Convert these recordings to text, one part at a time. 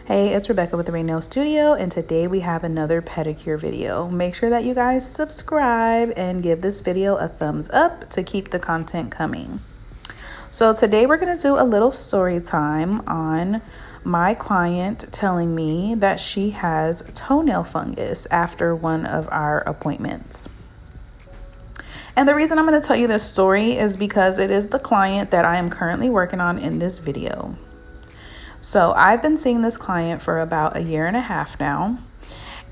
Hey, it's Rebecca with the Rain Nail Studio, and today we have another pedicure video. Make sure that you guys subscribe and give this video a thumbs up to keep the content coming. So today we're going to do a little story time on my client telling me that she has toenail fungus after one of our appointments. And the reason I'm going to tell you this story is because it is the client that I am currently working on in this video. So I've been seeing this client for about a year and a half now.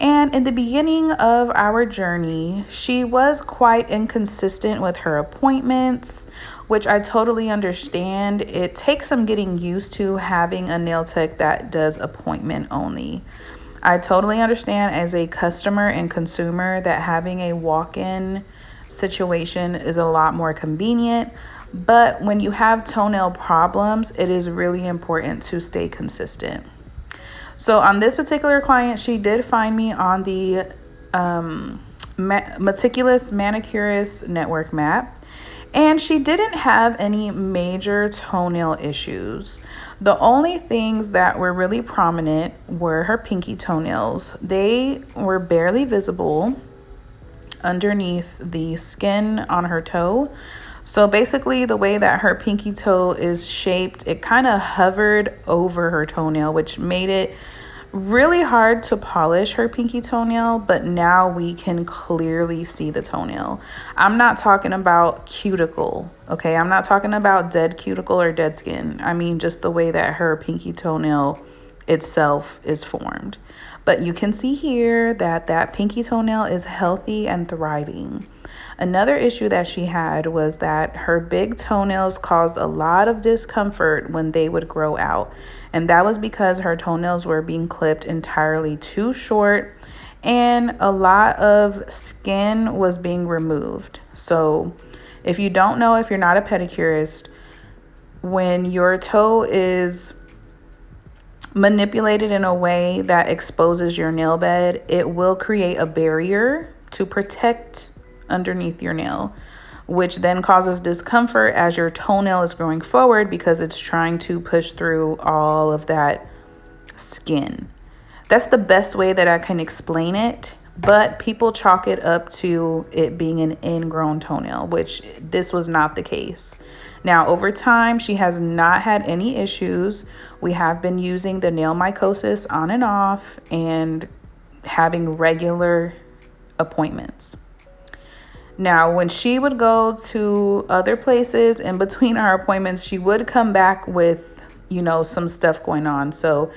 And in the beginning of our journey, she was quite inconsistent with her appointments, which I totally understand. It takes some getting used to having a nail tech that does appointment only. I totally understand as a customer and consumer that having a walk-in situation is a lot more convenient. But when you have toenail problems, it is really important to stay consistent. So on this particular client, she did find me on the Meticulous Manicurist Network map, and she didn't have any major toenail issues. The only things that were really prominent were her pinky toenails. They were barely visible underneath the skin on her toe. So basically the way that her pinky toe is shaped, it kind of hovered over her toenail, which made it really hard to polish her pinky toenail, but now we can clearly see the toenail. I'm not talking about cuticle, okay? I'm not talking about dead cuticle or dead skin. I mean just the way that her pinky toenail itself is formed. But you can see here that that pinky toenail is healthy and thriving. Another issue that she had was that her big toenails caused a lot of discomfort when they would grow out. And that was because her toenails were being clipped entirely too short and a lot of skin was being removed. So if you don't know, if you're not a pedicurist, when your toe is manipulated in a way that exposes your nail bed, it will create a barrier to protect underneath your nail, which then causes discomfort as your toenail is growing forward because it's trying to push through all of that skin. That's the best way that I can explain it, but people chalk it up to it being an ingrown toenail, which this was not the case. Now, over time, she has not had any issues. We have been using the nail mycosis on and off and having regular appointments. Now, when she would go to other places in between our appointments, she would come back with, some stuff going on. So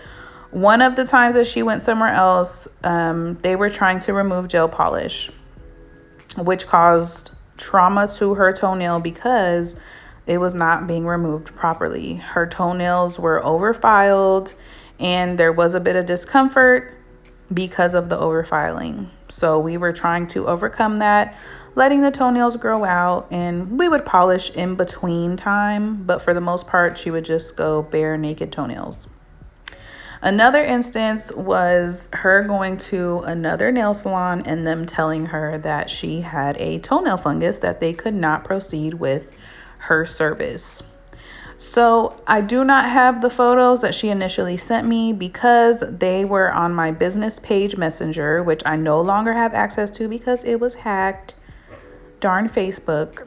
one of the times that she went somewhere else, they were trying to remove gel polish, which caused trauma to her toenail because it was not being removed properly. Her toenails were overfiled and there was a bit of discomfort because of the overfiling. So we were trying to overcome that, letting the toenails grow out, and we would polish in between time, but for the most part, she would just go bare naked toenails. Another instance was her going to another nail salon and them telling her that she had a toenail fungus, that they could not proceed with her service. So I do not have the photos that she initially sent me because they were on my business page messenger, which I no longer have access to because it was hacked. Darn Facebook.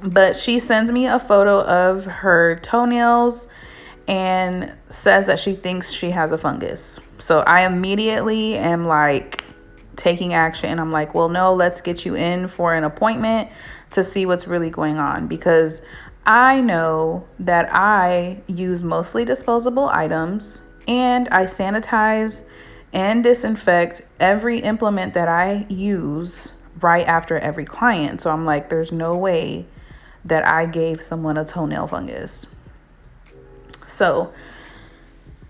But she sends me a photo of her toenails and says that she thinks she has a fungus. So I immediately am like taking action. I'm like, well, no, let's get you in for an appointment to see what's really going on, because I know that I use mostly disposable items and I sanitize and disinfect every implement that I use right after every client. So I'm like, there's no way that I gave someone a toenail fungus. So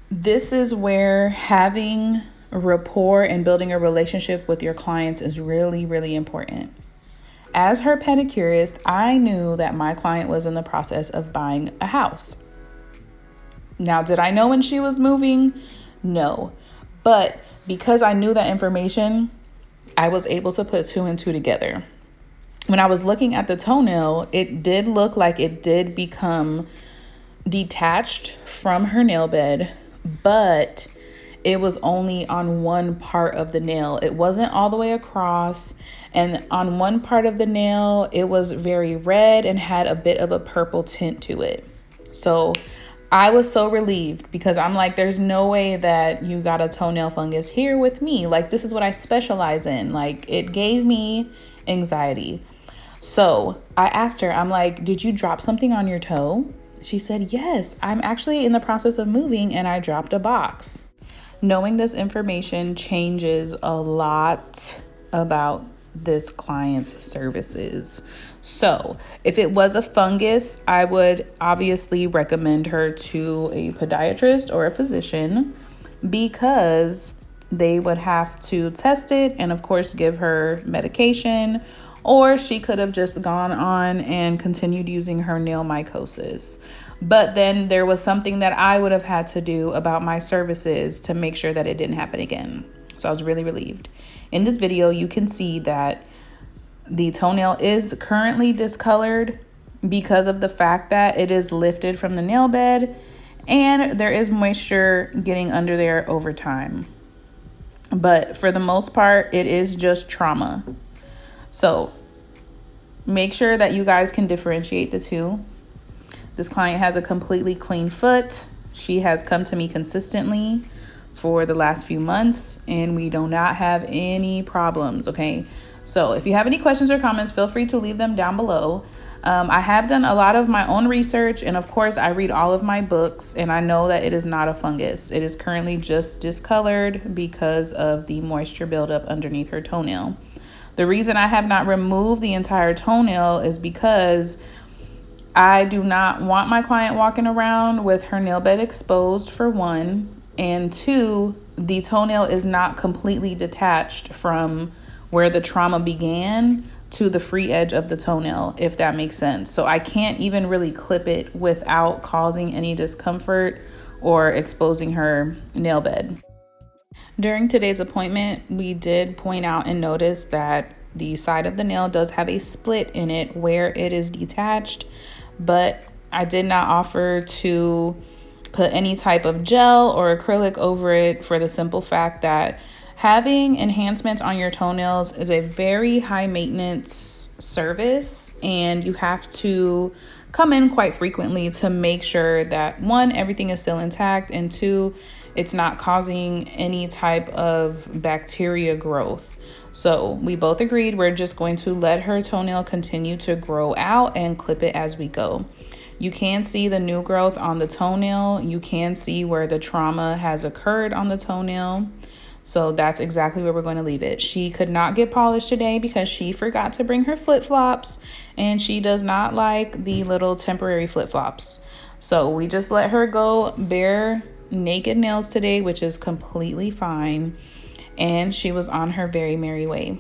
this is where having rapport and building a relationship with your clients is really, really important. As her pedicurist, I knew that my client was in the process of buying a house. Now, did I know when she was moving? No. But because I knew that information, I was able to put two and two together. When I was looking at the toenail, it did look like it did become detached from her nail bed, but it was only on one part of the nail. It wasn't all the way across. And on one part of the nail, it was very red and had a bit of a purple tint to it. So I was so relieved because I'm like, there's no way that you got a toenail fungus here with me. Like, this is what I specialize in. Like, it gave me anxiety. So I asked her, I'm like, did you drop something on your toe? She said, yes, I'm actually in the process of moving and I dropped a box. Knowing this information changes a lot about this client's services. So if it was a fungus, I would obviously recommend her to a podiatrist or a physician because they would have to test it and of course give her medication, or she could have just gone on and continued using her nail mycosis. But then there was something that I would have had to do about my services to make sure that it didn't happen again. So I was really relieved. In this video, you can see that the toenail is currently discolored because of the fact that it is lifted from the nail bed and there is moisture getting under there over time. But for the most part, it is just trauma. So make sure that you guys can differentiate the two. This client has a completely clean foot. She has come to me consistently for the last few months and we do not have any problems, okay? So if you have any questions or comments, feel free to leave them down below. I have done a lot of my own research and of course I read all of my books and I know that it is not a fungus. It is currently just discolored because of the moisture buildup underneath her toenail. The reason I have not removed the entire toenail is because I do not want my client walking around with her nail bed exposed, for one, and two, the toenail is not completely detached from where the trauma began to the free edge of the toenail, if that makes sense. So I can't even really clip it without causing any discomfort or exposing her nail bed. During today's appointment, we did point out and notice that the side of the nail does have a split in it where it is detached, but I did not offer to put any type of gel or acrylic over it for the simple fact that having enhancements on your toenails is a very high maintenance service and you have to come in quite frequently to make sure that one, everything is still intact, and two, it's not causing any type of bacteria growth. So we both agreed we're just going to let her toenail continue to grow out and clip it as we go. You can see the new growth on the toenail. You can see where the trauma has occurred on the toenail. So that's exactly where we're going to leave it. She could not get polished today because she forgot to bring her flip-flops and she does not like the little temporary flip-flops. So we just let her go bare naked nails today, which is completely fine. And she was on her very merry way.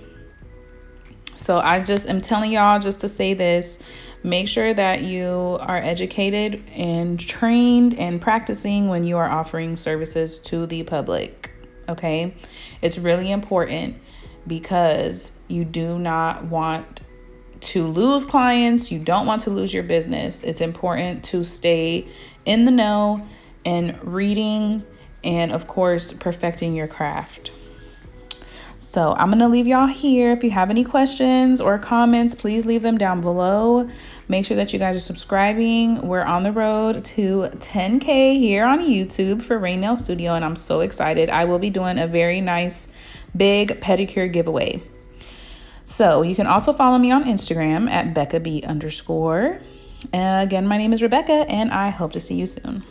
So I just am telling y'all just to say this. Make sure that you are educated and trained and practicing when you are offering services to the public. Okay, it's really important because you do not want to lose clients. You don't want to lose your business. It's important to stay in the know and reading and of course perfecting your craft. So I'm gonna leave y'all here. If you have any questions or comments, please leave them down below. Make sure that you guys are subscribing. We're on the road to 10K here on YouTube for Rain Nail Studio, and I'm so excited. I will be doing a very nice big pedicure giveaway. So you can also follow me on Instagram at BeccaB_. Again, my name is Rebecca, and I hope to see you soon.